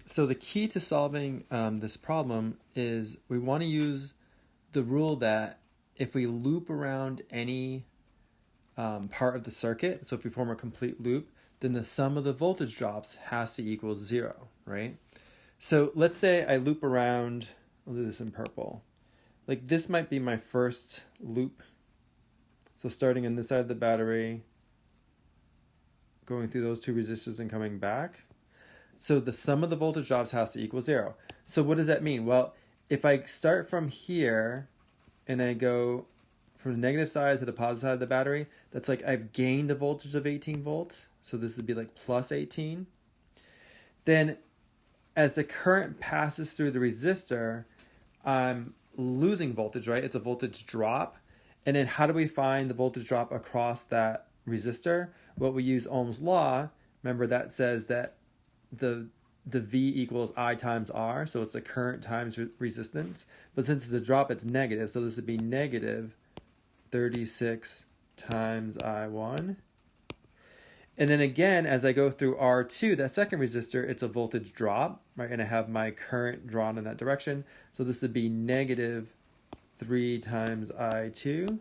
So the key to solving this problem is we want to use the rule that if we loop around any part of the circuit, so if we form a complete loop, then the sum of the voltage drops has to equal 0, right? So let's say I loop around, I'll do this in purple. Like this might be my first loop. So starting on this side of the battery, going through those two resistors and coming back. So the sum of the voltage drops has to equal 0. So what does that mean? Well, if I start from here and I go from the negative side to the positive side of the battery, that's like I've gained a voltage of 18 volts. So this would be like plus 18. Then as the current passes through the resistor, I'm losing voltage, right? It's a voltage drop. And then how do we find the voltage drop across that resistor? Well, we use Ohm's law. Remember that says that the V equals I times R, so it's the current times resistance. But since it's a drop, it's negative, so this would be negative 36 times I1. And then again, as I go through R2, that second resistor, it's a voltage drop, right? And I have my current drawn in that direction. So this would be negative 3 times I2.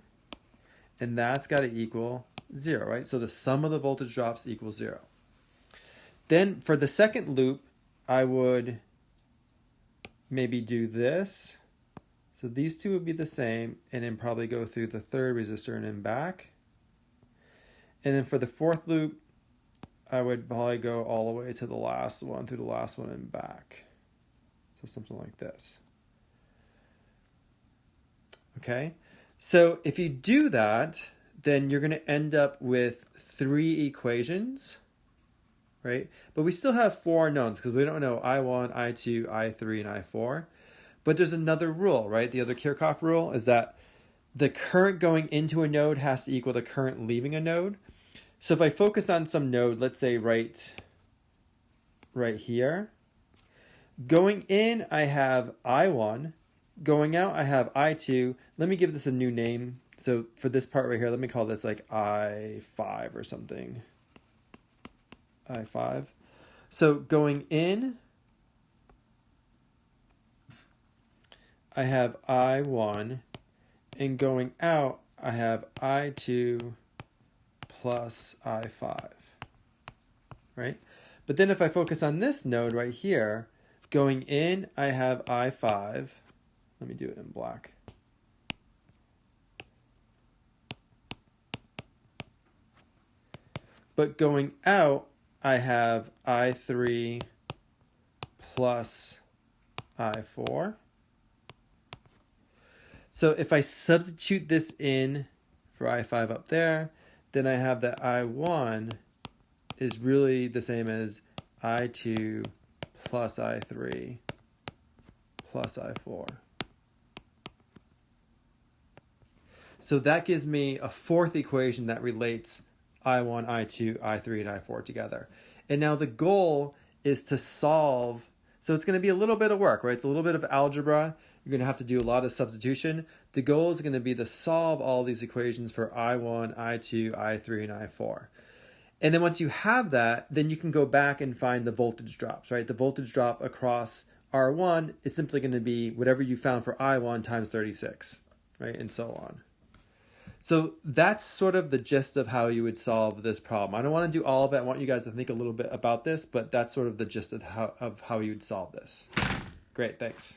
And that's got to equal 0, right? So the sum of the voltage drops equals 0. Then for the second loop, I would maybe do this. So these two would be the same, and then probably go through the third resistor and then back. And then for the fourth loop, I would probably go all the way to the last one, through the last one and back. So something like this. Okay, so if you do that, then you're going to end up with 3 equations, right? But we still have 4 unknowns because we don't know I1, I2, I3, and I4. But there's another rule, right? The other Kirchhoff rule is that the current going into a node has to equal the current leaving a node. So if I focus on some node, let's say right here, going in, I have I1. Going out, I have I2. Let me give this a new name. So for this part right here, let me call this like I5 or something. I5. So going in, I have I1. And going out, I have I2 plus I5. Right? But then if I focus on this node right here, going in, I have I5. Let me do it in black. But going out, I have I3 plus I4. So if I substitute this in for I5 up there, then I have that I1 is really the same as I2 plus I3 plus I4. So that gives me a fourth equation that relates I1, I2, I3, and I4 together. And now the goal is to solve, so it's going to be a little bit of work, right? It's a little bit of algebra. You're going to have to do a lot of substitution. The goal is going to be to solve all these equations for I1, I2, I3, and I4. And then once you have that, then you can go back and find the voltage drops, right? The voltage drop across R1 is simply going to be whatever you found for I1 times 36, right? And so on. So that's sort of the gist of how you would solve this problem. I don't want to do all of it. I want you guys to think a little bit about this, but that's sort of the gist of how you would solve this. Great, thanks.